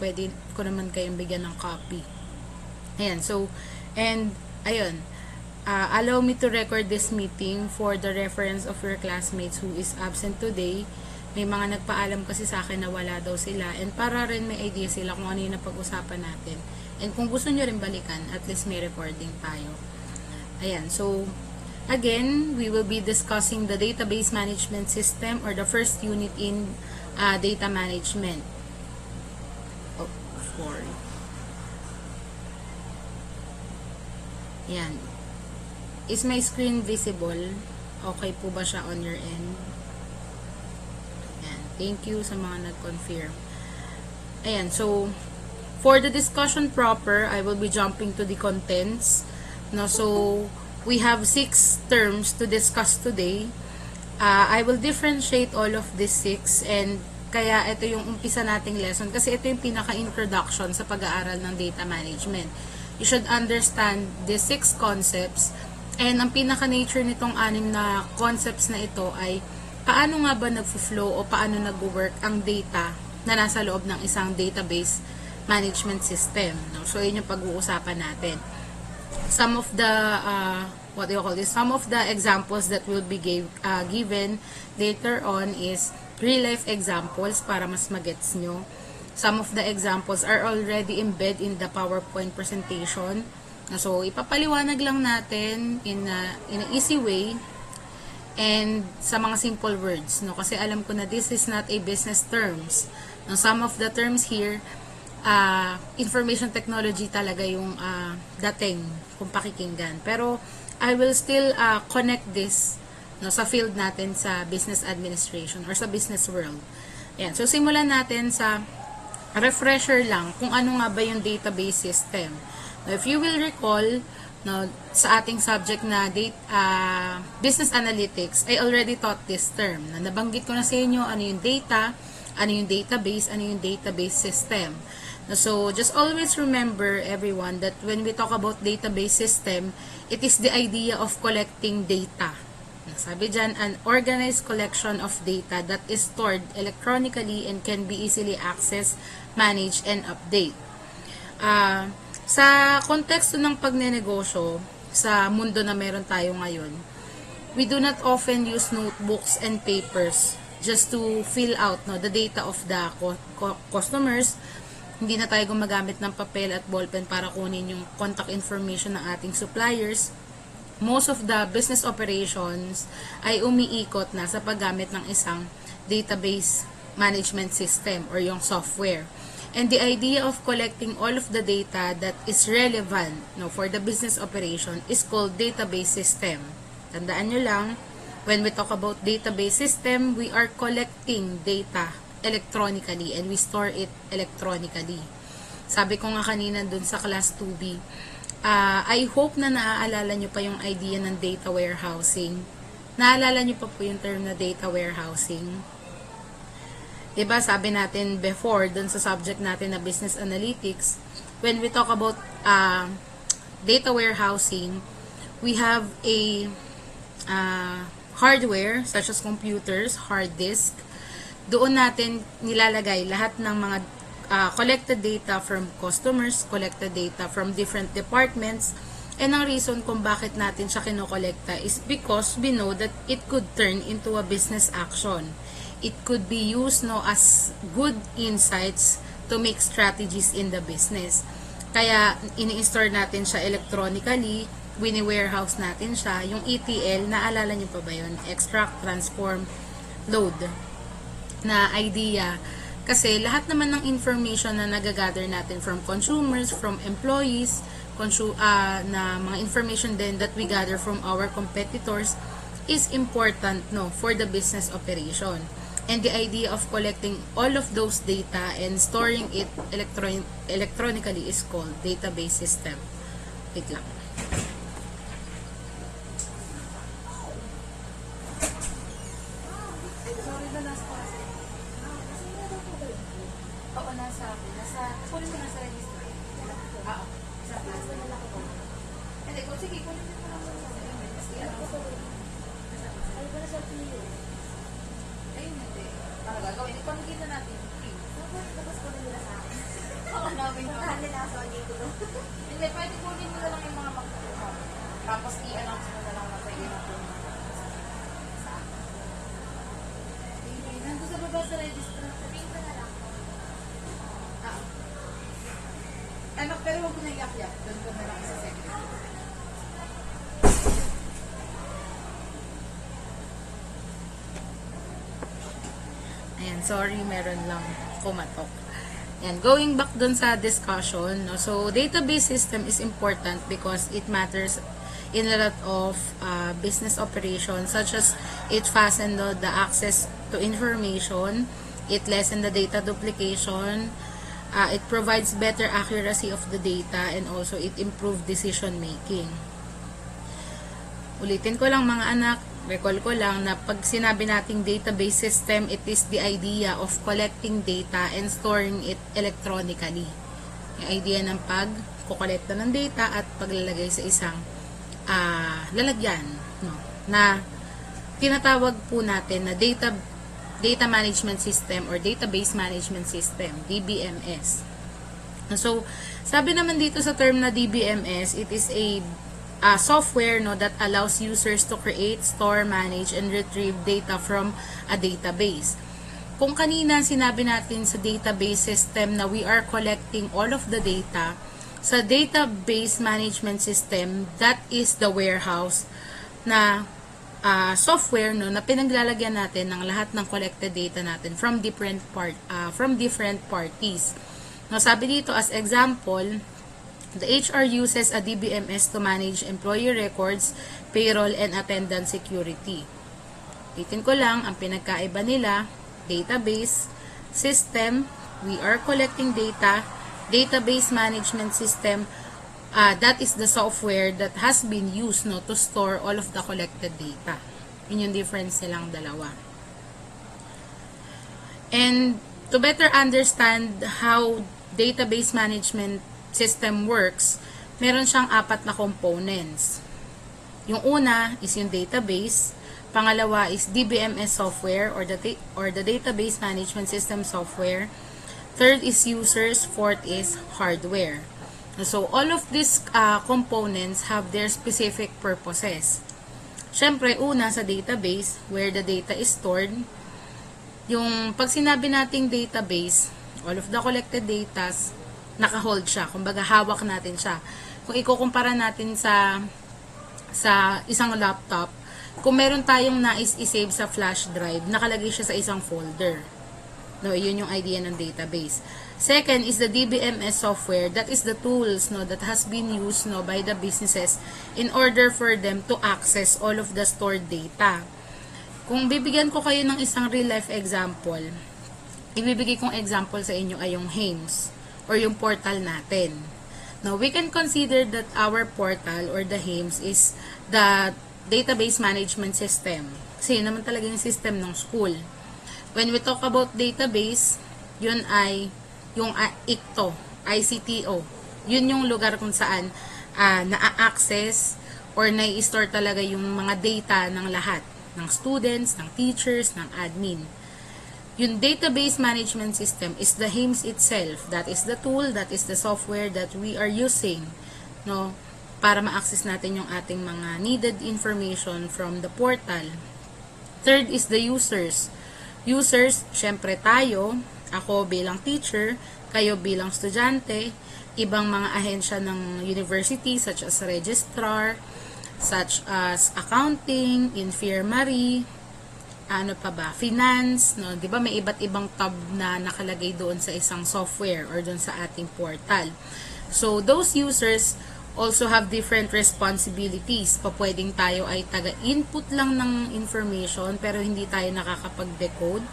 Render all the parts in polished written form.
pwede ko naman kayong bigyan ng copy. Ayan, so, and, ayun, allow me to record this meeting for the reference of your classmates who is absent today. May mga nagpaalam kasi sa akin na wala daw sila, and para rin may idea sila kung ano yung napag-usapan natin. And kung gusto nyo rin balikan, at least may recording tayo. Ayan, so, again, we will be discussing the database management system or the first unit in data management. Oh, sorry. Yan. Is my screen visible? Okay po ba siya on your end? Yan. Thank you sa mga nag-confirm. Ayan. So, for the discussion proper, I will be jumping to the contents. No, so, we have 6 terms to discuss today. I will differentiate all of these 6 and kaya ito yung umpisa nating lesson kasi ito yung pinaka-introduction sa pag-aaral ng data management. You should understand the 6 concepts and ang pinaka-nature nitong 6 na concepts na ito ay paano nga ba nagfo-flow o paano nag-work ang data na nasa loob ng isang database management system. No? So, yun yung pag-uusapan natin. Some of the some of the examples that will be given later on is real-life examples para mas magets nyo. Some of the examples are already embedded in the PowerPoint presentation. So, ipapaliwanag lang natin in an easy way and sa mga simple words. No? Kasi alam ko na this is not a business terms. No, some of the terms here, information technology talaga yung dating kung pakikinggan. Pero, I will still connect this no, sa field natin sa business administration or sa business world. Ayan. So, simulan natin sa refresher lang kung ano nga ba yung database system. Now, if you will recall, no, sa ating subject na business analytics, I already taught this term. Nabanggit ko na sa inyo ano yung data, ano yung database, ano yung database system. So, just always remember, everyone, that when we talk about database system, it is the idea of collecting data. Sabi dyan, an organized collection of data that is stored electronically and can be easily accessed, managed, and update. Sa konteksto ng pagnenegosyo, sa mundo na meron tayo ngayon, we do not often use notebooks and papers just to fill out the data of the customers. Hindi na tayo gumagamit ng papel at ballpen para kunin yung contact information ng ating suppliers. Most of the business operations ay umiikot na sa paggamit ng isang database management system or yung software. And the idea of collecting all of the data that is relevant for the business operation is called database system. Tandaan nyo lang, when we talk about database system, we are collecting data electronically and we store it electronically. Sabi ko nga kanina dun sa class 2B, I hope na naaalala nyo pa yung idea ng data warehousing. Naalala nyo pa po yung term na data warehousing? Diba, sabi natin before, dun sa subject natin na business analytics, when we talk about data warehousing, we have a hardware such as computers, hard disk. Doon natin nilalagay lahat ng mga collected data from customers, collected data from different departments, and ang reason kung bakit natin siya kinokolekta is because we know that it could turn into a business action. It could be used as good insights to make strategies in the business. Kaya ini-store natin siya electronically, wini-warehouse natin siya. Yung ETL, naalala niyo pa ba yun? Extract, transform, load na idea. Kasi lahat naman ng information na nagagather natin from consumers, from employees, na mga information din that we gather from our competitors is important for the business operation. And the idea of collecting all of those data and storing it electronically is called database system. Wait lang. Puntahan nila ako dito. Hindi, pwede kunin mo na lang yung mga magkukuha. Tapos i-announce mo na lang na pwede na kunin. Nandun sa baba sa register. Sabihin ko na lang. Anak, pero huwag mo na iyak-yak. Doon ko na lang sa secretary. Ayan, sorry, meron lang kumatok. Ayan, going back dun sa discussion, no, so database system is important because it matters in a lot of business operations, such as it fasten the access to information, it lessen the data duplication, it provides better accuracy of the data, and also it improve decision making. Ulitin ko lang mga anak, recall ko lang na pag sinabi nating database system, it is the idea of collecting data and storing it electronically. Yung idea ng pag-kolekta ng data at paglalagay sa isang lalagyan, no, na tinatawag po natin na data management system or database management system, DBMS. So, sabi naman dito sa term na DBMS, it is a software, no, that allows users to create, store, manage, and retrieve data from a database. Kung kanina sinabi natin sa database system na we are collecting all of the data, sa database management system, that is the warehouse na software, no, na pinaglalagyan natin ng lahat ng collected data natin from different parties. No, sabi dito as example, the HR uses a DBMS to manage employee records, payroll, and attendance security. Titin ko lang, ang pinagkaiba nila, database, system, we are collecting data, database management system, that is the software that has been used, no, to store all of the collected data. Yun yung difference nilang dalawa. And to better understand how database management system works, meron siyang 4 na components. Yung una is yung database, pangalawa is DBMS software or the database management system software, third is users, fourth is hardware. So all of these components have their specific purposes. Syempre, una sa database, where the data is stored, yung pag sinabi nating database, all of the collected data, naka-hold siya. Kumbaga, hawak natin siya. Kung ikukumpara natin sa isang laptop, kung meron tayong nais i-save sa flash drive, nakalagay siya sa isang folder. No, yun yung idea ng database. Second is the DBMS software. That is the tools, no, that has been used, no, by the businesses in order for them to access all of the stored data. Kung bibigyan ko kayo ng isang real life example, ibibigay kong example sa inyo ay yung HAMS or yung portal natin. Now, we can consider that our portal or the HAMS is the database management system. Kasi yun naman talaga yung system ng school. When we talk about database, yun ay yung ICTO. Yun yung lugar kung saan na-access or na-i-store talaga yung mga data ng lahat. Ng students, ng teachers, ng admin. Yung database management system is the HAMS itself. That is the tool, that is the software that we are using, no, para ma-access natin yung ating mga needed information from the portal. Third is the users. Users, syempre tayo, ako bilang teacher, kayo bilang estudyante, ibang mga ahensya ng university such as registrar, such as accounting, infirmary, ano pa ba, finance, no, 'di ba may iba't ibang tab na nakalagay doon sa isang software or doon sa ating portal. So those users also have different responsibilities. Pwedeng tayo ay taga-input lang ng information pero hindi tayo nakakapag-decode.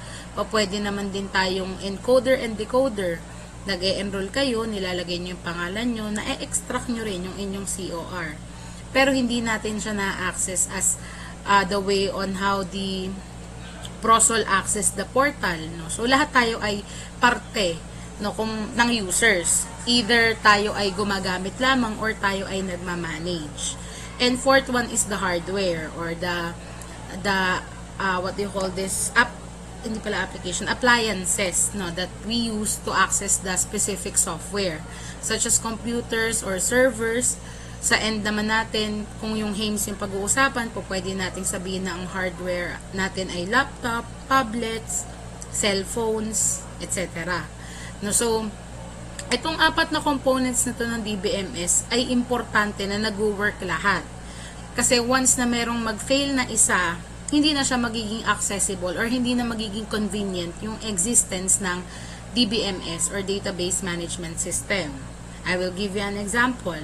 Pwede naman din tayong encoder and decoder. Nag-e-enroll kayo, nilalagay nyo yung pangalan nyo, na-extract nyo rin yung inyong COR. Pero hindi natin siya na-access as the way on how the Prosol access the portal. No? So lahat tayo ay parte, no, ng users. Either tayo ay gumagamit lamang or tayo ay nagmamanage. And fourth one is the hardware or the what do you call this, hindi pala application, appliances, no, that we use to access the specific software, such as computers or servers. Sa end naman natin, kung yung HAMS yung pag-uusapan, po pwede nating sabihin na ang hardware natin ay laptop, tablets, cellphones, etc. No, so, itong apat na components na to ng DBMS ay importante na nag-work lahat. Kasi once na merong mag-fail na isa, hindi na siya magiging accessible or hindi na magiging convenient yung existence ng DBMS or Database Management System. I will give you an example.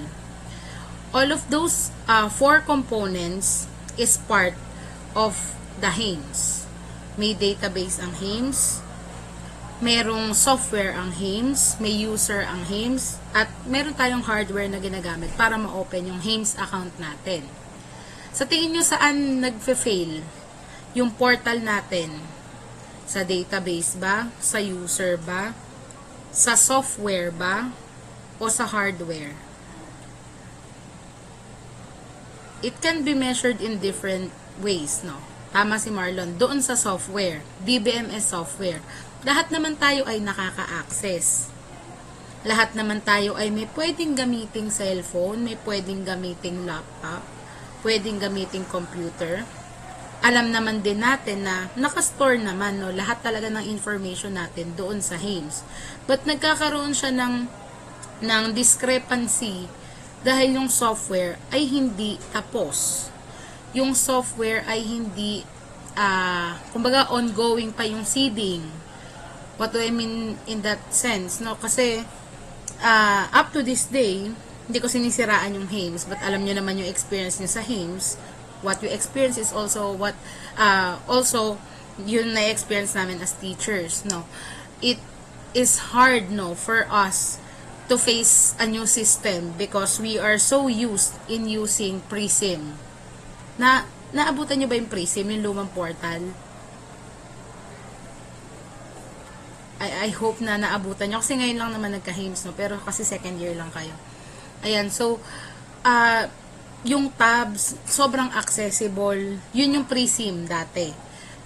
All of those 4 components is part of the HAMS. May database ang HAMS, merong software ang HAMS, may user ang HAMS, at meron tayong hardware na ginagamit para ma-open yung HAMS account natin. Sa tingin nyo saan nagfe-fail? Yung portal natin? Sa database ba? Sa user ba? Sa software ba? O sa hardware? It can be measured in different ways, no? Tama si Marlon. Doon sa software, DBMS software, lahat naman tayo ay nakaka-access. Lahat naman tayo ay may pwedeng gamiting cellphone, may pwedeng gamiting laptop, pwedeng gamiting computer. Alam naman din natin na nakastore naman, no, lahat talaga ng information natin doon sa HAMS. But nagkakaroon siya ng discrepancy dahil yung software ay hindi tapos. Yung software ay hindi, kumbaga ongoing pa yung seeding. What do I mean in that sense? No? Kasi, up to this day, hindi ko sinisiraan yung HAMS, but alam nyo naman yung experience nyo sa HAMS. What you experience is also what, also, yun na-experience namin as teachers, no? It is hard, no, for us to face a new system because we are so used in using Prism. Naabutan nyo ba yung Prism, yung lumang portal? I hope na naabutan nyo kasi ngayon lang naman nagka-HAMS, no? Pero kasi second year lang kayo. Ayan, so yung tabs sobrang accessible. Yun yung Prism dati.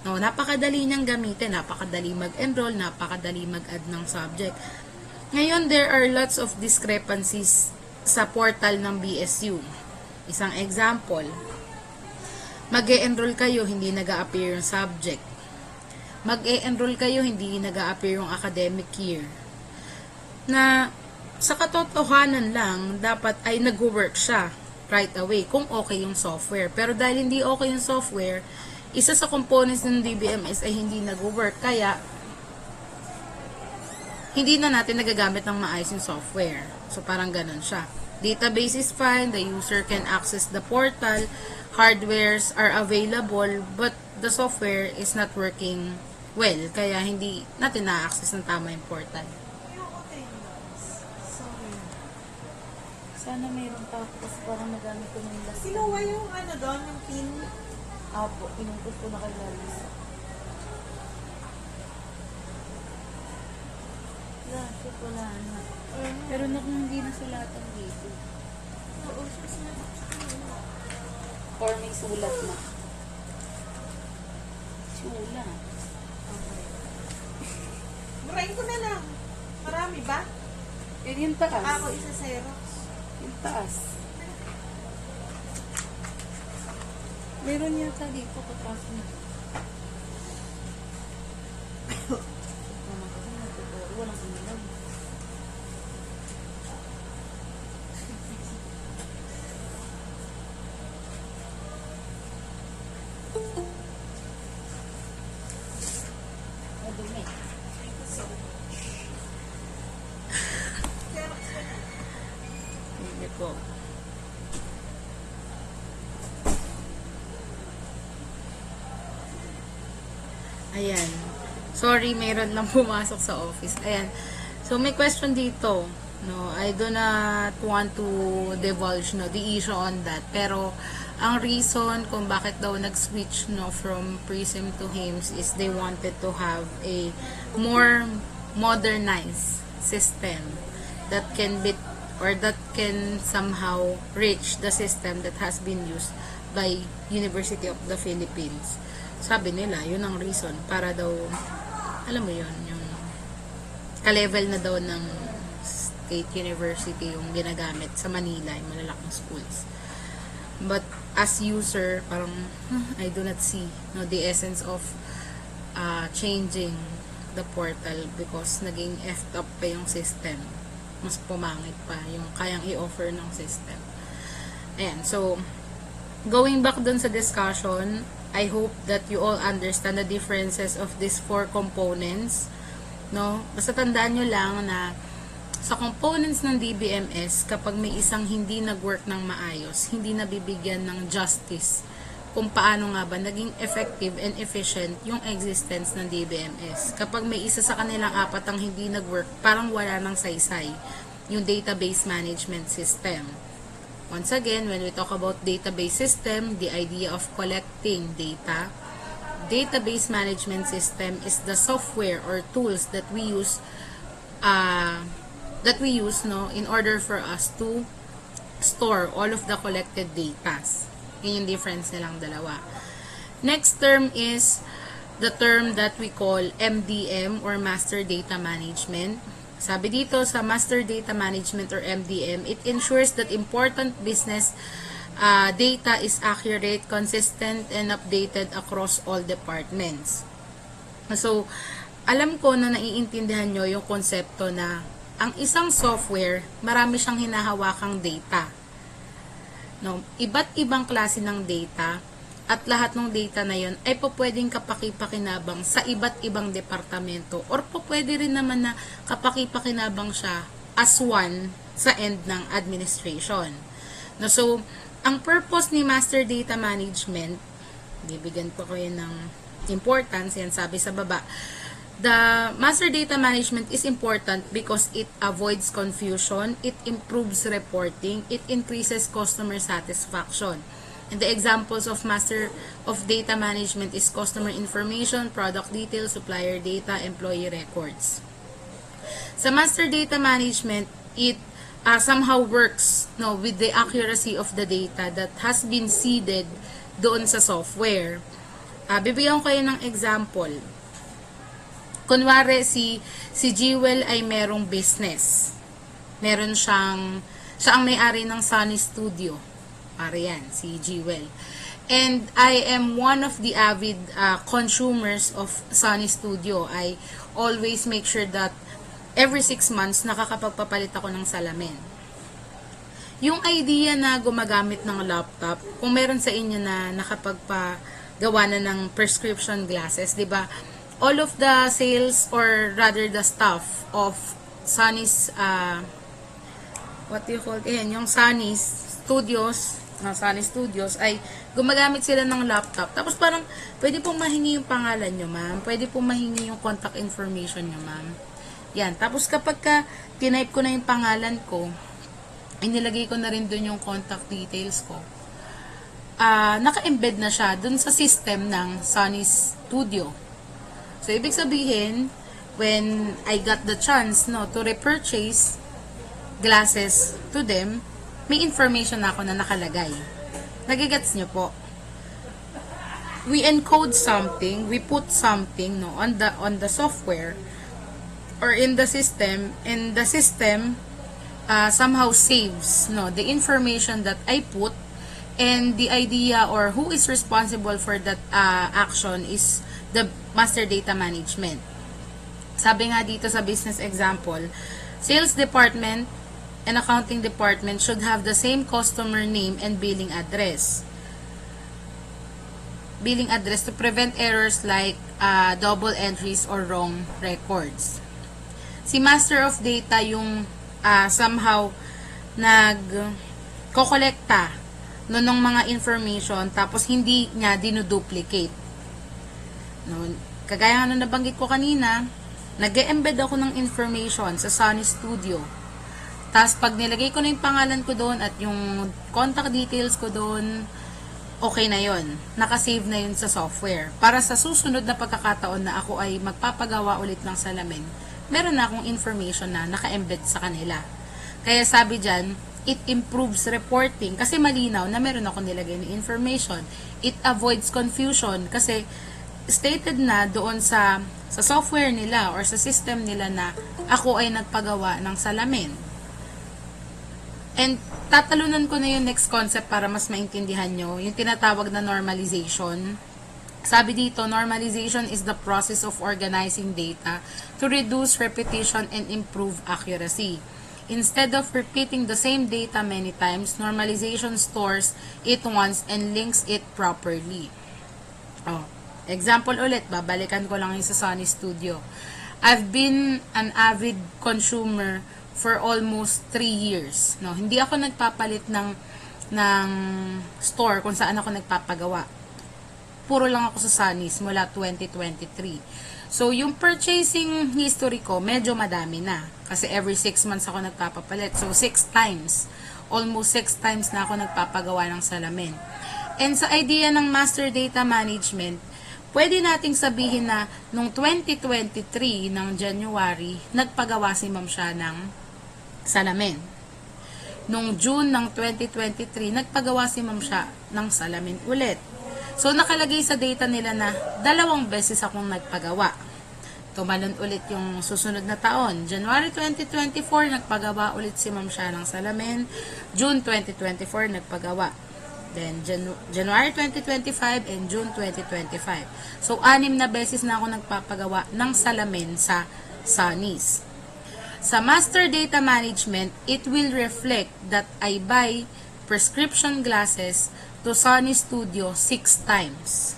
No, napakadali niyang gamitin, napakadali mag-enroll, napakadali mag-add ng subject. Ngayon, there are lots of discrepancies sa portal ng BSU. Isang example, mag-e-enroll kayo, hindi nag-a-appear yung subject. Mag-e-enroll kayo, hindi nag-a-appear yung academic year. Na sa katotohanan lang, dapat ay nag-work siya right away kung okay yung software. Pero dahil hindi okay yung software, isa sa components ng DBMS ay hindi nag-work, kaya hindi na natin nagagamit ng maayos yung software. So, parang ganun siya. Database is fine, the user can access the portal, hardwares are available, but the software is not working well, kaya hindi natin na-access ng tama yung portal. Sorry. Sana mayroon pa ako kasi parang nagamit ko ng last. Sinuwa yung ano doon, yung pin. Apo, inumpos ko na kay Larissa. Shit, wala na. Pero hindi na sulatan dito. Oo, Or may sulat na. Sulat. Burahin ko na lang. Marami ba? Yung taas. Ako isa Xerox. Yung taas. Meron yata dito katas na. Walang umilag. Madumi. Xerox ko na. Hindi po. Ayan. Sorry, mayroon lang pumasok sa office. Ayan. So, may question dito. No, I do not want to divulge the issue on that. Pero, ang reason kung bakit daw nag-switch from Prism to HAMS is they wanted to have a more modernized system that can be or that can somehow reach the system that has been used by University of the Philippines. sabi nila, yun ang reason. Para daw, alam mo yun, yung ka-level na daw ng state university yung ginagamit sa Manila, yung malalaking schools. But as user, parang I do not see the essence of changing the portal because naging effed up pa yung system. Mas pumangit pa yung kayang i-offer ng system. Ayan, so going back dun sa discussion, I hope that you all understand the differences of these 4 components. No? Basta tandaan nyo lang na sa components ng DBMS, kapag may isang hindi nag-work ng maayos, hindi nabibigyan ng justice kung paano nga ba naging effective and efficient yung existence ng DBMS. Kapag may isa sa kanilang 4 ang hindi nag-work, parang wala nang saysay yung database management system. Once again, when we talk about database system, the idea of collecting data, database management system is the software or tools that we use in order for us to store all of the collected data. Yun yung difference nilang dalawa. Next term is the term that we call MDM or Master Data Management. Sabi dito sa Master Data Management or MDM, it ensures that important business data is accurate, consistent, and updated across all departments. So, alam ko na naiintindihan nyo yung konsepto na ang isang software, marami siyang hinahawakang data. No? Iba't ibang klase ng data at lahat ng data na yun ay pwedeng kapaki-pakinabang sa iba't ibang departamento or pwede rin naman na kapaki-pakinabang siya as one sa end ng administration. No, so, ang purpose ni Master Data Management, bibigyan ko kayo ng importance, yan sabi sa baba, the Master Data Management is important because it avoids confusion, it improves reporting, it increases customer satisfaction. And the examples of Master of Data Management is customer information, product details, supplier data, employee records. Sa Master Data Management, it somehow works with the accuracy of the data that has been seeded doon sa software. Bibigyan ko kayo ng example. Kunwari, si Jewel ay merong business. Meron siya ang may-ari ng Sunny Studio. Para yan, si Jewel. And I am one of the avid consumers of Sunny Studio. I always make sure that every 6 months nakakapagpapalit ako ng salamin. Yung idea na gumagamit ng laptop, kung meron sa inyo na nakapagpagawa na ng prescription glasses, di ba? All of the sales or rather the staff of Sunny's yung Sunny's Sunny Studios ay gumagamit sila ng laptop. Tapos parang pwede pong mahingi yung pangalan nyo, ma'am. Pwede pong mahingi yung contact information nyo, ma'am. Yan. Tapos kapag tinype ko na yung pangalan ko, inilagay ko na rin dun yung contact details ko. Naka-embed na siya dun sa system ng Sunny Studio. So, ibig sabihin, when I got the chance to repurchase glasses to them, may information na ako na nakalagay. Nagigets nyo po? We encode something, we put something on the software or in the system, and the system somehow saves the information that I put, and the idea or who is responsible for that action is the Master Data Management. Sabi nga dito sa business example, sales department and accounting department should have the same customer name and billing address. Billing address to prevent errors like double entries or wrong records. Si Master of Data yung somehow nag-kokolekta ng mga information tapos hindi niya dinuduplicate. Kagaya nga nabanggit ko kanina, nag-embed ako ng information sa Sunny Studio. Tapos, pag nilagay ko na yung pangalan ko doon at yung contact details ko doon, okay na yon. Nakasave na yun sa software. Para sa susunod na pagkakataon na ako ay magpapagawa ulit ng salamin, meron na akong information na naka-embed sa kanila. Kaya sabi dyan, it improves reporting kasi malinaw na meron ako nilagay na information. It avoids confusion kasi stated na doon sa software nila or sa system nila na ako ay nagpagawa ng salamin. And tatalunan ko na yung next concept para mas maintindihan nyo, yung tinatawag na normalization. Sabi dito, normalization is the process of organizing data to reduce repetition and improve accuracy. Instead of repeating the same data many times, normalization stores it once and links it properly. Oh, example ulit, babalikan ko lang yung sa Sony Studio. I've been an avid consumer for almost 3 years. No, hindi ako nagpapalit ng store kung saan ako nagpapagawa. Puro lang ako sa Sunny's mula 2023. So, yung purchasing history ko, medyo madami na. Kasi every 6 months ako nagpapapalit. So, 6 times. Almost 6 times na ako nagpapagawa ng salamin. And sa idea ng master data management, pwede nating sabihin na nung 2023 ng January, nagpagawa si Ma'am siya ng salamin. Nung June ng 2023, nagpagawa si Ma'am siya ng salamin ulit. So, nakalagay sa data nila na 2 beses akong nagpagawa. Tumalon ulit yung susunod na taon. January 2024, nagpagawa ulit si Ma'am siya ng salamin. June 2024, nagpagawa. Then, January 2025 and June 2025. So, 6 na beses na ako nagpapagawa ng salamin sa Sunny's. Sa Master Data Management, it will reflect that I buy prescription glasses to Sony Studio 6 times.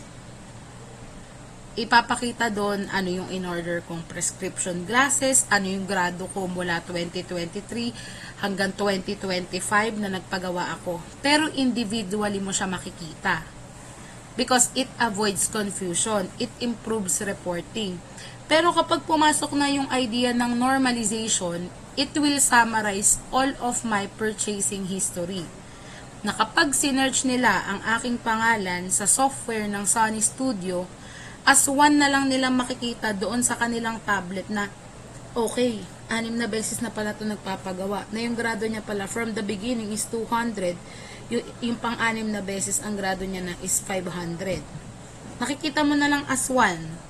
Ipapakita doon ano yung in-order kong prescription glasses, ano yung grado ko mula 2023 hanggang 2025 na nagpagawa ako. Pero individually mo siya makikita. Because it avoids confusion, it improves reporting. Pero kapag pumasok na yung idea ng normalization, it will summarize all of my purchasing history. Na kapag sinerch nila ang aking pangalan sa software ng Sony Studio, as one na lang nilang makikita doon sa kanilang tablet na, okay, 6 na beses na pala ito nagpapagawa. Na yung grado niya pala from the beginning is 200, yung pang-6 na beses ang grado niya na is 500. Nakikita mo na lang as one.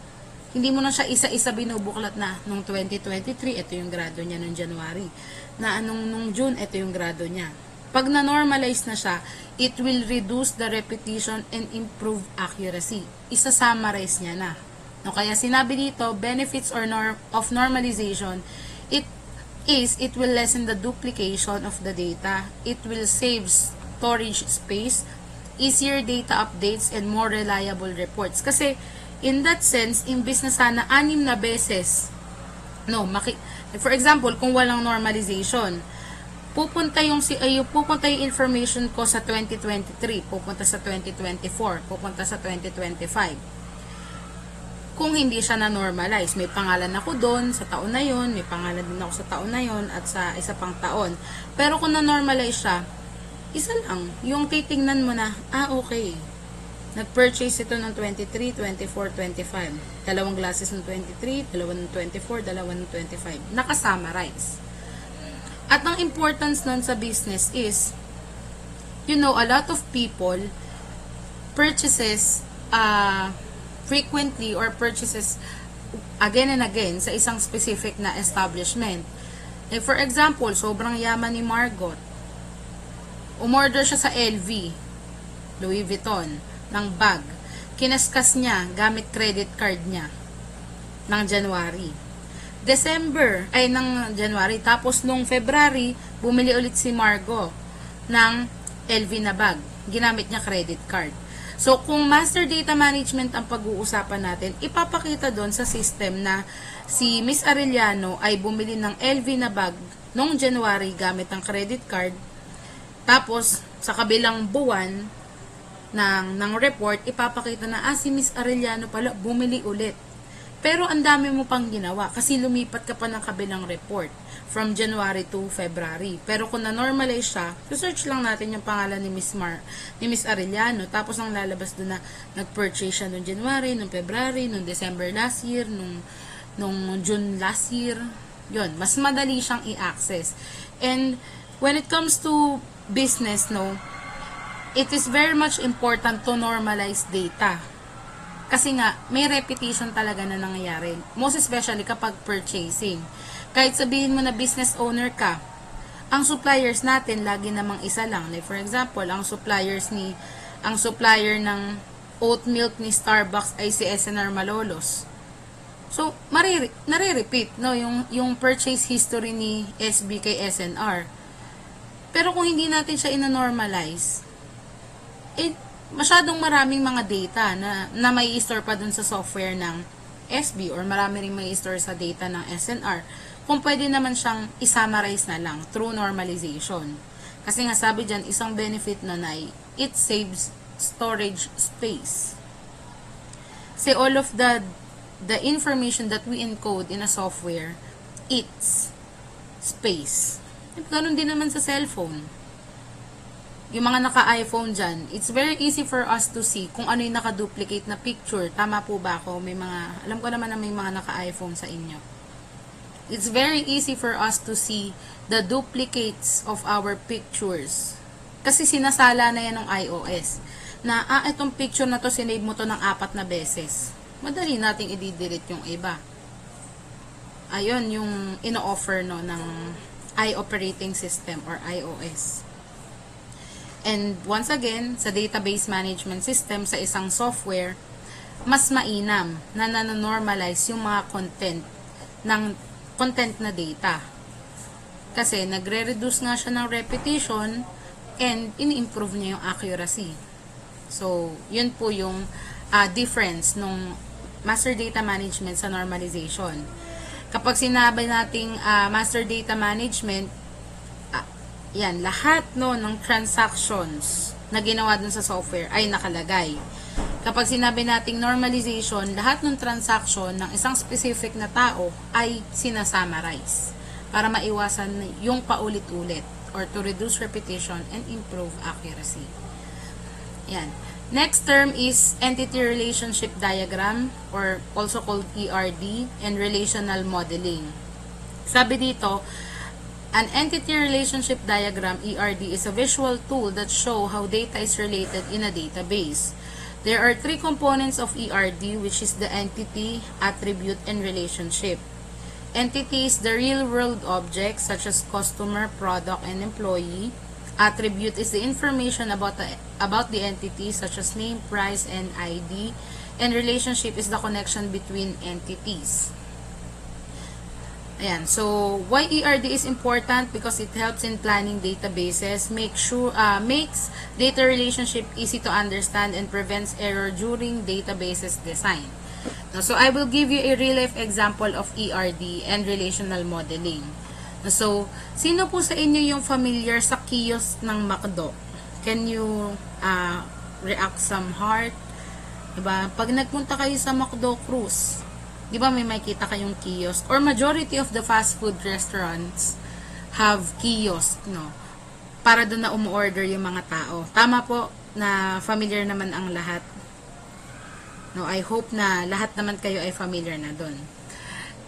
Hindi mo na siya isa-isa binubuklat na nung 2023, ito yung grado niya nung January. Na nung June, ito yung grado niya. Pag na-normalize na siya, it will reduce the repetition and improve accuracy. Isa-summarize niya na. No, kaya sinabi dito, benefits of normalization, it will lessen the duplication of the data. It will save storage space, easier data updates, and more reliable reports. Kasi, in that sense, imbis na sana 6 na beses, no, for example, kung walang normalization, pupunta yung information ko sa 2023, pupunta sa 2024, pupunta sa 2025. Kung hindi siya na-normalize, may pangalan ako doon sa taon na yon, may pangalan din ako sa taon na yon at sa isa pang taon. Pero kung na-normalize siya, isa lang, yung titingnan mo na, okay, nag-purchase ito ng 23, 24, 25. 2 glasses ng 23, 2 ng 24, 2 ng 25. Naka-summarize. At ang importance nun sa business is, a lot of people purchases frequently or purchases again and again sa isang specific na establishment. Like for example, sobrang yaman ni Margot. Umorder siya sa LV, Louis Vuitton, ng bag. Kinaskas niya gamit credit card niya ng January. ng January. Tapos nung February, bumili ulit si Margo ng LV na bag. Ginamit niya credit card. So, kung master data management ang pag-uusapan natin, ipapakita doon sa system na si Miss Arellano ay bumili ng LV na bag noong January gamit ang credit card. Tapos, sa kabilang buwan ng report, ipapakita na, si Miss Arellano pala, bumili ulit. Pero ang dami mo pang ginawa kasi lumipat ka pa ng kabilang report from January to February. Pero kung na-normalize siya, search lang natin yung pangalan ni Miss Arellano. Tapos ang lalabas doon na nag-purchase siya noong January, noong February, noong December last year, noong June last year. Yun, mas madali siyang i-access. And when it comes to business, it is very much important to normalize data. Kasi nga, may repetition talaga na nangyayari. Most especially kapag purchasing. Kahit sabihin mo na business owner ka, ang suppliers natin lagi namang isa lang. Like for example, ang supplier ng oat milk ni Starbucks ay si SNR Malolos. So, nare-repeat, no, yung purchase history ni SB kay SNR. Pero kung hindi natin siya ina-normalize, masyadong maraming mga data na may store pa dun sa software ng SB or marami ring may store sa data ng SNR. Kung pwede naman siyang i-summarize na lang through normalization. Kasi nga sabi dyan, isang benefit na it saves storage space. Say all of the information that we encode in a software, it's space. Ganun din naman sa cellphone. Yung mga naka-iPhone dyan, it's very easy for us to see kung ano yung naka-duplicate na picture. Tama po ba ako? Alam ko naman na may mga naka-iPhone sa inyo. It's very easy for us to see the duplicates of our pictures. Kasi sinasala na yan ng iOS. Na, itong picture na to, sinave mo to ng 4 na beses. Madali nating i-delete yung iba. Ayun, yung ino-offer no, ng operating system or iOS. And once again, sa database management system, sa isang software, mas mainam na nanonormalize yung mga content na data. Kasi nagre-reduce nga siya ng repetition and in-improve niya yung accuracy. So, yun po yung difference nung master data management sa normalization. Kapag sinabi nating master data management, yan, lahat no ng transactions na ginawa dun sa software ay nakalagay. Kapag sinabi nating normalization, lahat ng transaction ng isang specific na tao ay sinasummarize para maiwasan yung paulit-ulit or to reduce repetition and improve accuracy. Yan. Next term is entity relationship diagram or also called ERD and relational modeling. Sabi dito, an entity relationship diagram, ERD, is a visual tool that show how data is related in a database. There are 3 components of ERD, which is the entity, attribute, and relationship. Entity is the real-world objects such as customer, product, and employee. Attribute is the information about the entity such as name, price, and ID. And relationship is the connection between entities. Ayan, so why ERD is important? Because it helps in planning databases, makes data relationship easy to understand, and prevents error during databases design. Now, so I will give you a real-life example of ERD and relational modeling. Now, so, sino po sa inyo yung familiar sa kiosk ng McDo? Can you react some heart? Diba? Pag nagpunta kayo sa McDo Cruise, di ba may makita kayong kiosk? Or majority of the fast food restaurants have kiosk, no? Para doon na umu-order yung mga tao. Tama po na familiar naman ang lahat. No, I hope na lahat naman kayo ay familiar na doon.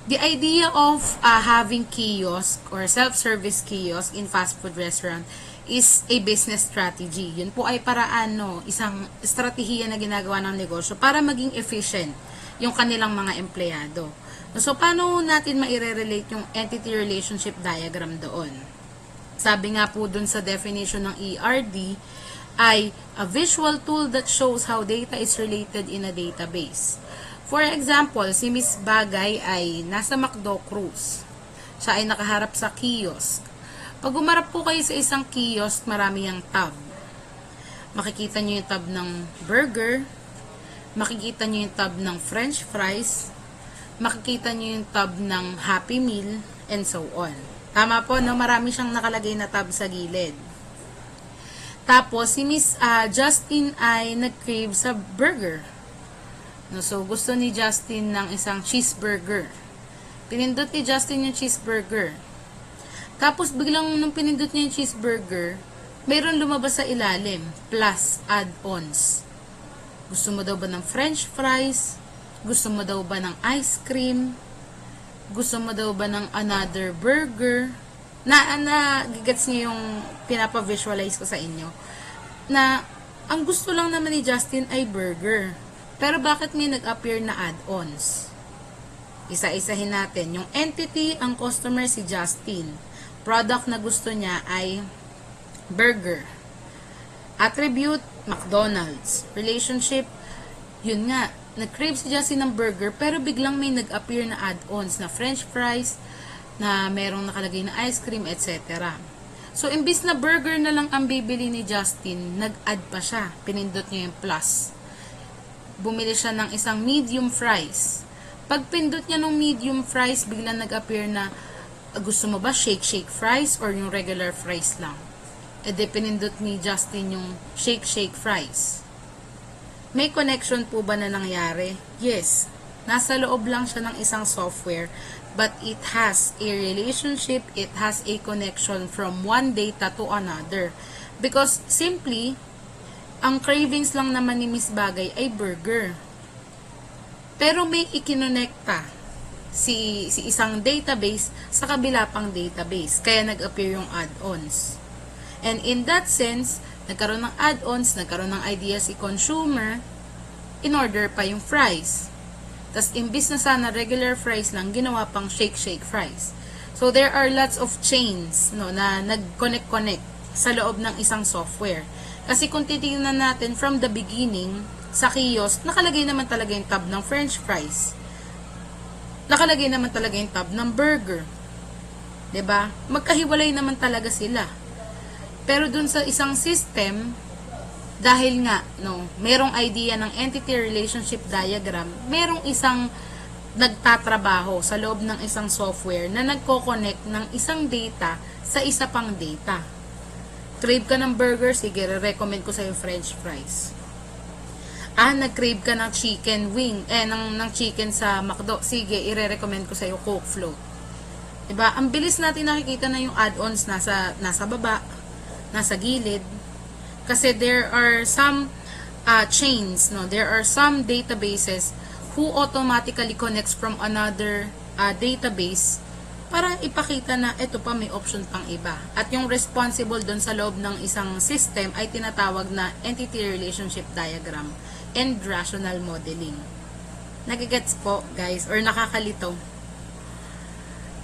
The idea of having kiosk or self-service kiosk in fast food restaurant is a business strategy. Yun po ay paraan, no? Isang estratehiya na ginagawa ng negosyo para maging efficient yung kanilang mga empleyado. So, paano natin maire-relate yung entity relationship diagram doon? Sabi nga po dun sa definition ng ERD, ay a visual tool that shows how data is related in a database. For example, si Miss Bagay ay nasa McDo Cruise. Siya ay nakaharap sa kiosk. Pag umarap po kayo sa isang kiosk, marami yung tab. Makikita nyo yung tab ng burger, makikita nyo yung tab ng french fries, makikita nyo yung tab ng Happy Meal, and so on. Tama po, no? Marami siyang nakalagay na tab sa gilid. Tapos, si Miss Justin ay nag-crave sa burger. No, so, gusto ni Justin ng isang cheeseburger. Pinindot ni Justin yung cheeseburger. Tapos, biglang nung pinindot niya yung cheeseburger, mayroon lumabas sa ilalim, plus add-ons. Gusto mo daw ba ng french fries? Gusto mo daw ba ng ice cream? Gusto mo daw ba ng another burger? Gigets niyo yung pinapa-visualize ko sa inyo. Na, ang gusto lang naman ni Justin ay burger. Pero bakit may nag-appear na add-ons? Isa-isahin natin. Yung entity, ang customer si Justin. Product na gusto niya ay burger. Attribute, McDonald's. Relationship, yun nga, nag-crave si Justin ng burger pero biglang may nag-appear na add-ons na french fries, na merong nakalagay na ice cream, etc. So, imbis na burger na lang ang bibili ni Justin, nag-add pa siya. Pinindot niya yung plus. Bumili siya ng isang medium fries. Pag pindot niya ng medium fries, biglang nag-appear na gusto mo ba shake fries or yung regular fries lang? E de pinindot ni Justin yung shake fries. May connection po ba na nangyari? Yes. Nasa loob lang siya ng isang software, but it has a relationship, it has a connection from one data to another. Because simply, ang cravings lang naman ni Miss Bagay ay burger. Pero may ikinonekta si isang database sa kabila pang database. Kaya nag-appear yung add-ons. And in that sense, nagkaroon ng add-ons, nagkaroon ng idea si consumer, in-order pa yung fries. Tapos, imbis na sana regular fries lang, ginawa pang shake fries. So, there are lots of chains na nag-connect sa loob ng isang software. Kasi kung titingnan natin from the beginning, sa kiosk, nakalagay naman talaga yung tab ng french fries. Nakalagay naman talaga yung tab ng burger. 'Di ba? Magkahiwalay naman talaga sila. Pero dun sa isang system, dahil nga, merong idea ng entity relationship diagram, merong isang nagtatrabaho sa loob ng isang software na nagko-connect ng isang data sa isa pang data. Crave ka ng burger, sige, re-recommend ko sa'yo french fries. Nag-crave ka ng chicken wing, ng chicken sa McDo, sige, i-recommend ko sa'yo Coke Float. Diba? Ang bilis natin nakikita na yung add-ons nasa baba, nasa gilid. Kasi there are some chains, there are some databases who automatically connects from another database para ipakita na ito pa may option pang iba. At yung responsible doon sa loob ng isang system ay tinatawag na entity relationship diagram and rational modeling. Nagigets po, guys, or nakakalito.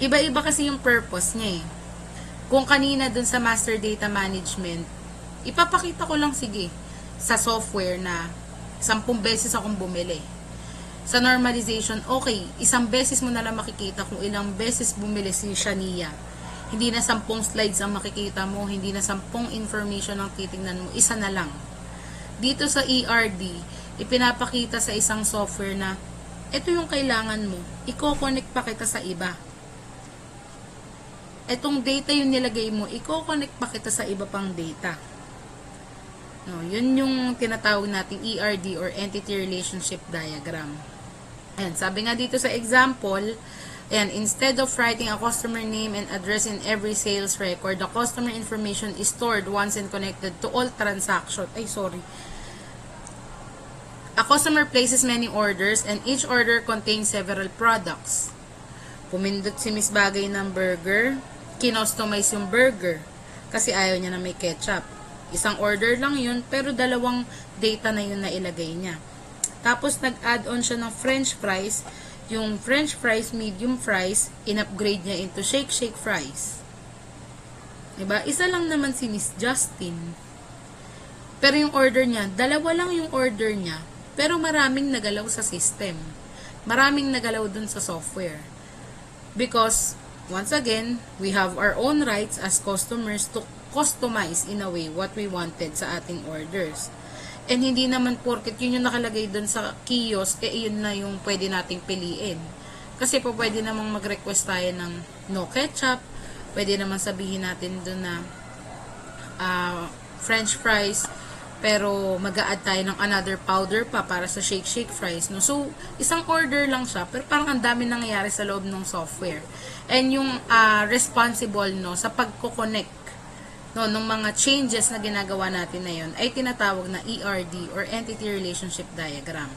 Iba-iba kasi yung purpose niya eh. Kung kanina doon sa master data management, ipapakita ko lang sige sa software na 10 beses akong bumili. Sa normalization, okay, 1 beses mo na lang makikita kung ilang beses bumili si Shania. Hindi na 10 slides ang makikita mo, hindi na 10 information ang titingnan mo, isa na lang. Dito sa ERD, ipinapakita sa isang software na ito yung kailangan mo, i-connect pa kita sa iba. Etong data yung nilagay mo, i-connect pa kita sa iba pang data. Yun yung tinatawag nating ERD or Entity Relationship Diagram. Ayan, sabi nga dito sa example, ayan, instead of writing a customer name and address in every sales record, the customer information is stored once and connected to all transactions. A customer places many orders and each order contains several products. Pumindot si Miss Bagay ng burger, kinostomize yung burger kasi ayaw niya na may ketchup. Isang order lang yun, pero 2 data na yun na ilagay niya. Tapos, nag-add-on siya ng french fries. Yung french fries, medium fries, in-upgrade niya into shake fries. Diba? Isa lang naman si Miss Justin. Pero yung order niya, 2 lang yung order niya, pero maraming nagalaw sa system. Maraming nagalaw dun sa software. Because, once again, we have our own rights as customers to customize in a way what we wanted sa ating orders. And hindi naman porket yun yung nakalagay dun sa kiosk, yun na yung pwede nating piliin. Kasi po pwede namang mag-request tayo ng no ketchup, pwede naman sabihin natin dun na french fries, pero mag-a-add tayo ng another powder pa para sa shake fries. So, isang order lang siya, pero parang ang dami nangyayari sa loob ng software. And yung responsible sa pagko-connect nung mga changes na ginagawa natin na yun ay tinatawag na ERD or Entity Relationship Diagram.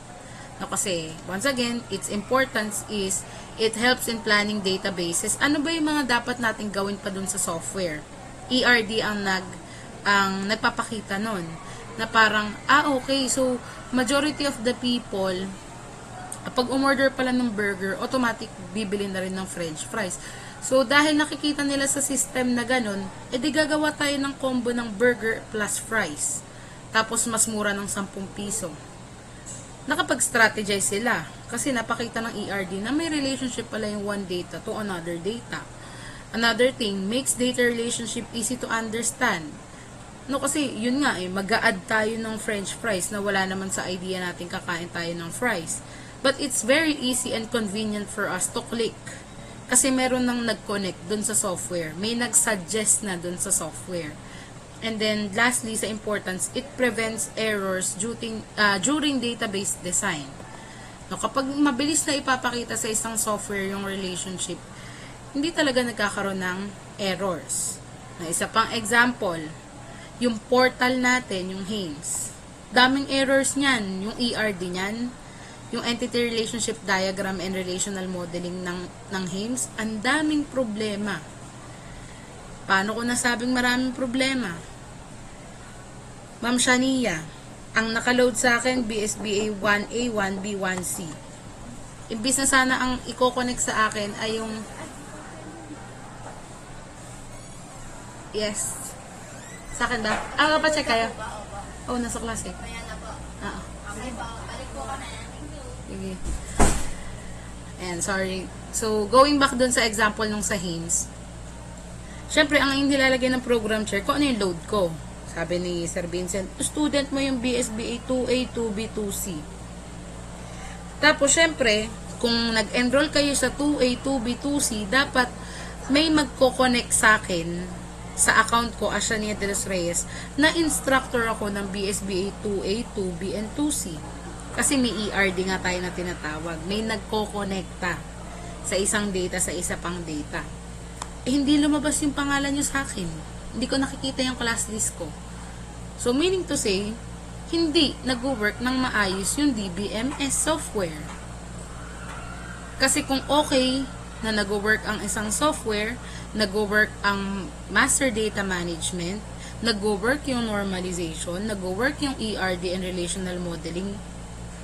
Kasi, once again, its importance is it helps in planning databases. Ano ba yung mga dapat natin gawin pa dun sa software? ERD ang nagpapakita nun. Na parang, okay, so majority of the people, pag umorder pala ng burger, automatic bibili na rin ng french fries. So, dahil nakikita nila sa system na ganun, edi gagawa tayo ng combo ng burger plus fries. Tapos, mas mura ng 10 piso. Nakapag-strategize sila. Kasi napakita ng ERD na may relationship pala yung one data to another data. Another thing, makes data relationship easy to understand. No, kasi yun nga mag-a-add tayo ng french fries na wala naman sa idea natin kakain tayo ng fries. But it's very easy and convenient for us to click. Kasi meron nang nag-connect dun sa software. May nag-suggest na dun sa software. And then, lastly, sa importance, it prevents errors during database design. No, kapag mabilis na ipapakita sa isang software yung relationship, hindi talaga nagkakaroon ng errors. Na isa pang example, yung portal natin, yung HAMES. Daming errors niyan. Yung ERD niyan, yung entity relationship diagram and relational modeling ng HAMES, ang daming problema. Paano ko nasabing maraming problema? Ma'am Shania, ang nakaload sa akin, BSBA 1A, 1B, 1C. Imbis na sana ang i-connect sa akin ay yung... Yes. Sa akin ba? Kapacheck kayo? Oh, nasa klase. Ayan na po. Oo. Okay po. Balik po ka na. Thank you. Sige. And sorry. So, going back dun sa example nung sa HAMES, syempre, ang nilalagay ng program chair, kung ano yung load ko. Sabi ni Sir Vincent, student mo yung BSBA 2A, 2B, 2C. Tapos, syempre, kung nag-enroll kayo sa 2A, 2B, 2C, dapat may magko-connect sa akin sa account ko as Shania de los Reyes na instructor ako ng BSBA 2A, 2B, and 2C. Kasi may ERD nga tayo na tinatawag. May nagko-connecta sa isang data sa isa pang data. Hindi lumabas yung pangalan nyo sa akin. Hindi ko nakikita yung class list ko. So, meaning to say, hindi nag-work ng maayos yung DBMS software. Kasi kung okay na nag-work ang isang software, nag-work ang master data management, nag-work yung normalization, nag-work yung ERD and relational modeling,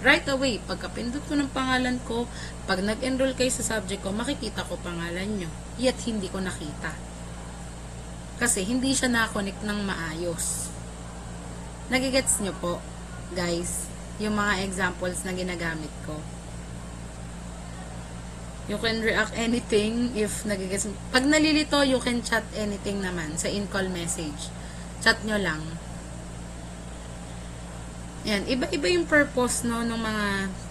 right away, pagkapindot ko ng pangalan ko, pag nag-enroll kayo sa subject ko, makikita ko pangalan nyo. Yet, hindi ko nakita. Kasi, hindi siya na-connect ng maayos. Nagigets nyo po, guys, yung mga examples na ginagamit ko. You can react anything if nagigets. Pag nalilito, you can chat anything naman sa in-call message. Chat nyo lang. Yan, iba-iba yung purpose no ng mga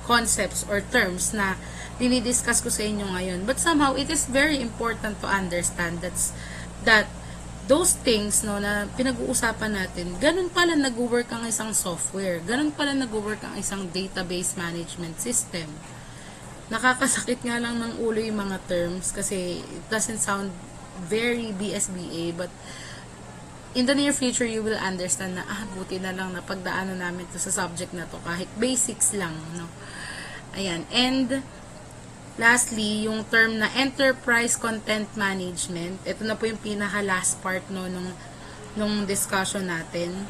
concepts or terms na dinidiscuss ko sa inyo ngayon. But somehow, it is very important to understand that those things no na pinag-uusapan natin, ganun pala nag-work ang isang software. Ganun pala nag-work ang isang database management system. Nakakasakit nga lang ng ulo yung mga terms kasi it doesn't sound very BSBA, but in the near future, you will understand na, buti na lang na pagdaanan namin to sa subject na to, kahit basics lang, no? Ayan. And, lastly, yung term na enterprise content management, ito na po yung pinaka-last part, no, nung discussion natin.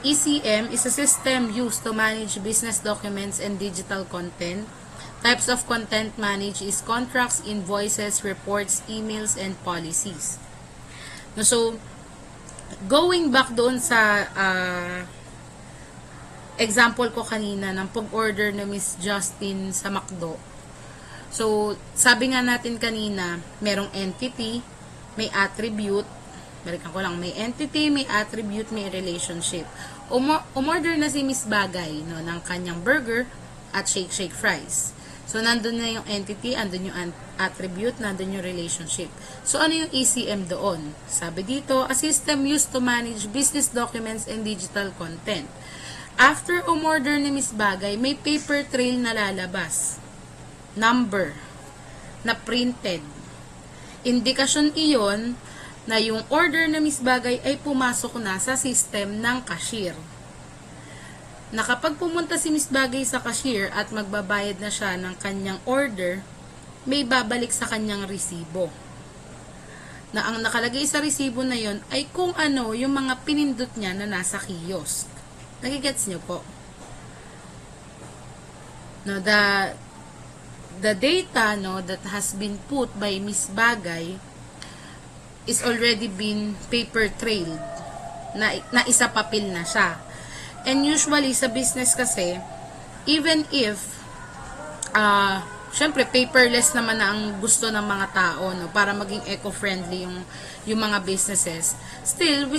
ECM is a system used to manage business documents and digital content. Types of content managed is contracts, invoices, reports, emails, and policies. No, so, going back doon sa example ko kanina ng pag-order na Miss Justin sa McDo. So, sabi nga natin kanina, merong entity, may attribute, balikan ko lang, may entity, may attribute, may relationship. Umorder na si Miss Bagay no, ng kanyang burger at shake fries. So, nandun na yung entity, andun yung attribute, nandun yung relationship. So, ano yung ECM doon? Sabi dito, a system used to manage business documents and digital content. After umorder ni Miss Bagay, may paper trail na lalabas. Number na printed. Indikasyon iyon na yung order na Miss Bagay ay pumasok na sa system ng cashier. Na kapag pumunta si Miss Bagay sa cashier at magbabayad na siya ng kanyang order, may babalik sa kanyang resibo. Na ang nakalagay sa resibo na yon ay kung ano yung mga pinindot niya na nasa kiosk. Nagigets nyo po? No, the data no that has been put by Miss Bagay is already been paper trailed. Na isa papel na siya. And usually sa business kasi, even if syempre paperless naman na ang gusto ng mga tao no para maging eco-friendly yung mga businesses, still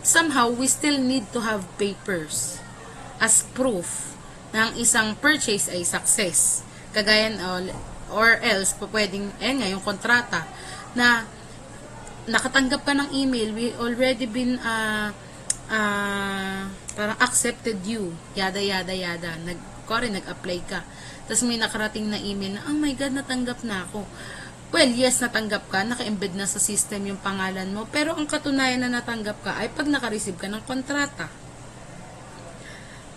somehow we still need to have papers as proof na ang isang purchase ay success. Kagaya or else pwedeng nga yung kontrata na nakatanggap ka ng email, we already been parang accepted you, yada yada yada, nag-apply ka, tapos may nakarating na email na, oh my god, natanggap na ako. Well, yes, natanggap ka, naka-embed na sa system yung pangalan mo, pero ang katunayan na natanggap ka ay pag naka-receive ka ng kontrata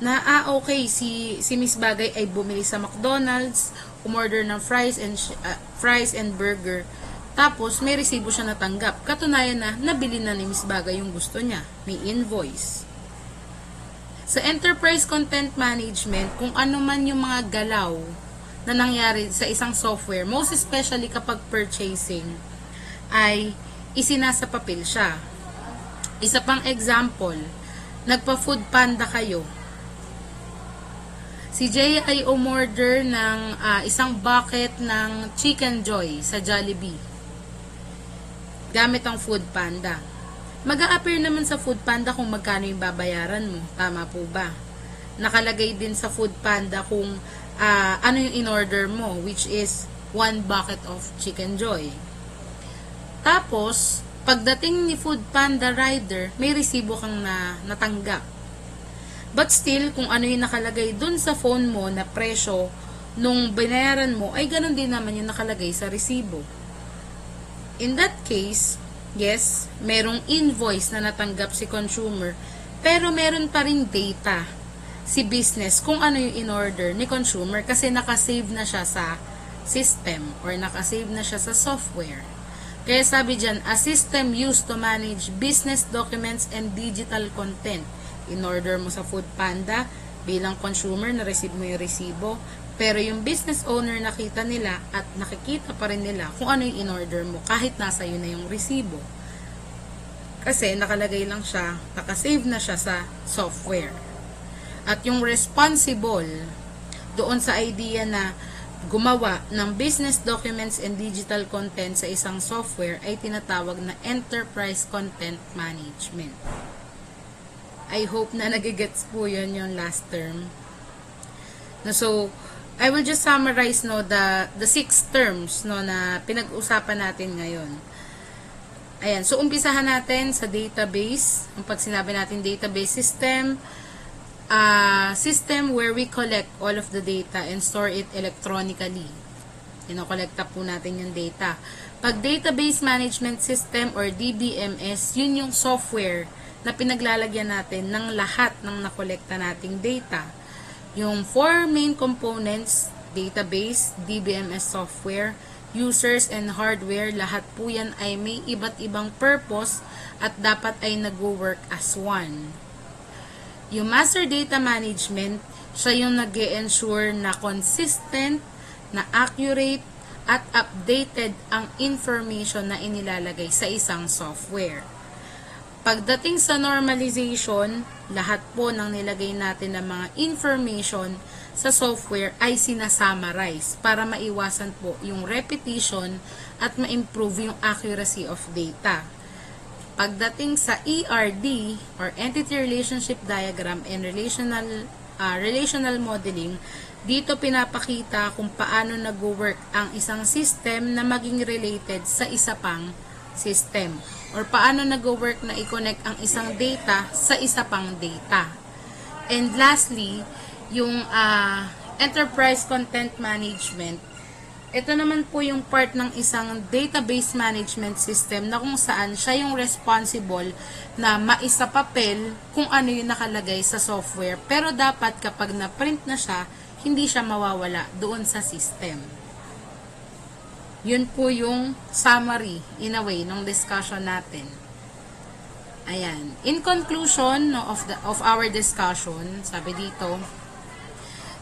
na okay, si Miss Bagay ay bumili sa McDonald's, umorder ng fries and burger, tapos may resibo siya natanggap. Katunayan na nabili na ni Miss Bagay yung gusto niya, may invoice. Sa enterprise content management, kung ano man yung mga galaw na nangyari sa isang software, most especially kapag purchasing, ay isinasa papel siya. Isa pang example, nagpa-food panda kayo. Si Jay ay umorder ng isang bucket ng Chicken Joy sa Jollibee gamit ang food panda. Mag-a-appear naman sa food panda kung magkano yung babayaran mo. Tama po ba? Nakalagay din sa food panda kung ano yung in-order mo, which is 1 bucket of Chicken Joy. Tapos, pagdating ni food panda rider, may resibo kang natanggap. But still, kung ano yung nakalagay dun sa phone mo na presyo nung binayaran mo, ay ganun din naman yung nakalagay sa resibo. In that case, yes, merong invoice na natanggap si consumer, pero meron pa ring data si business kung ano yung in-order ni consumer kasi nakasave na siya sa system or nakasave na siya sa software. Kaya sabi dyan, a system used to manage business documents and digital content. In-order mo sa Food Panda, bilang consumer, na-receive mo yung resibo, pero yung business owner nakita nila at nakikita pa rin nila kung ano yung in-order mo kahit nasa yun na yung resibo. Kasi nakalagay lang siya, nakasave na siya sa software. At yung responsible doon sa idea na gumawa ng business documents and digital content sa isang software ay tinatawag na enterprise content management. I hope na nagigets po yun yung last term. So, I will just summarize the 6 terms na pinag-usapan natin ngayon. Ayan, so umpisahan natin sa database. Ang pag sinabi natin database system, system where we collect all of the data and store it electronically. Kinokolekta po natin yung data. Pag database management system or DBMS, yun yung software na pinaglalagyan natin ng lahat ng nakolekta nating data. Yung 4 main components, database, DBMS software, users, and hardware, lahat po yan ay may iba't ibang purpose at dapat ay nag-work as one. Yung master data management, siya yung nag-ensure na consistent, na accurate, at updated ang information na inilalagay sa isang software. Pagdating sa normalization, lahat po ng nilagay natin ng mga information sa software ay sinasummarize para maiwasan po yung repetition at ma-improve yung accuracy of data. Pagdating sa ERD or Entity Relationship Diagram and Relational Modeling, dito pinapakita kung paano nag-work ang isang system na maging related sa isa pang system or paano nag-work na i-connect ang isang data sa isa pang data. And lastly, yung enterprise content management, ito naman po yung part ng isang database management system na kung saan siya yung responsible na maisapapel kung ano yung nakalagay sa software. Pero dapat kapag na-print na siya, hindi siya mawawala doon sa system. Yun po yung summary, in a way, ng discussion natin. Ayan. In conclusion no, of our discussion, sabi dito,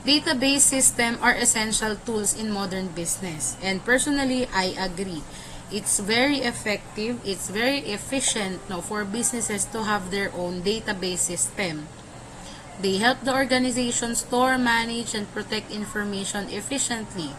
database system are essential tools in modern business. And personally, I agree. It's very effective, it's very efficient no, for businesses to have their own database system. They help the organization store, manage, and protect information efficiently.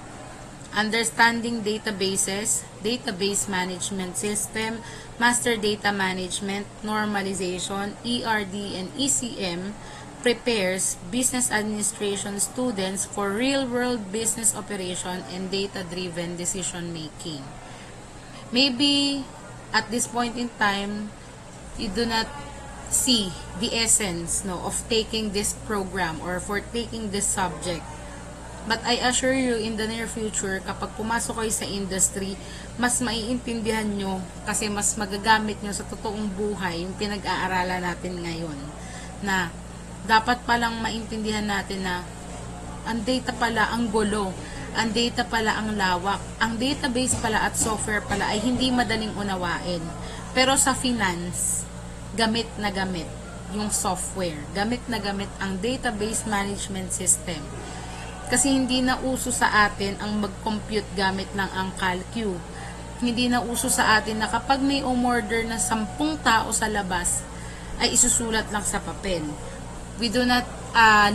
Understanding databases, database management system, master data management, normalization, ERD, and ECM prepares business administration students for real-world business operation and data-driven decision-making. Maybe at this point in time, you do not see the essence no, of taking this program or for taking this subject. But I assure you, in the near future, kapag pumasok kayo sa industry, mas maiintindihan nyo kasi mas magagamit nyo sa totoong buhay yung pinag-aaralan natin ngayon. Na dapat palang maintindihan natin na ang data pala ang gulo, ang data pala ang lawak, ang database pala at software pala ay hindi madaling unawain. Pero sa finance, gamit na gamit yung software, gamit na gamit ang database management system. Kasi hindi na uso sa atin ang mag-compute gamit ng ang calcu. Hindi na uso sa atin na kapag may umorder na 10 tao sa labas, ay isusulat lang sa papel. We do not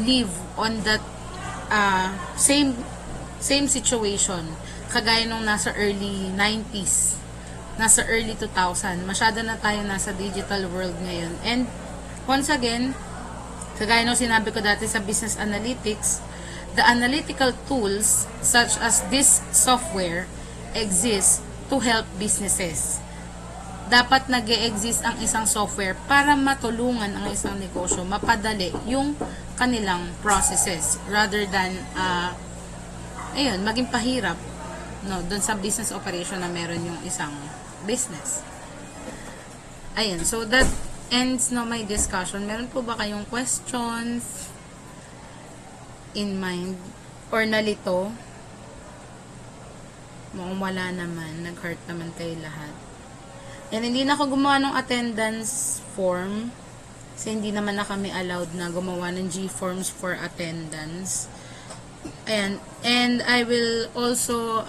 live on that same situation. Kagaya nung nasa early 90s, nasa early 2000. Masyado na tayo nasa digital world ngayon. And once again, kagaya nung sinabi ko dati sa business analytics, the analytical tools such as this software exist to help businesses. Dapat nag-e-exist ang isang software para matulungan ang isang negosyo, mapadali yung kanilang processes rather than maging pahirap no, dun sa business operation na meron yung isang business. Ayun, so that ends no my discussion. Meron po ba kayong questions in mind or nalito? Mukhang wala naman, nag-heart naman kayo lahat. And hindi na ako gumawa ng attendance form kasi hindi naman na kami allowed na gumawa ng G-forms for attendance. And I will also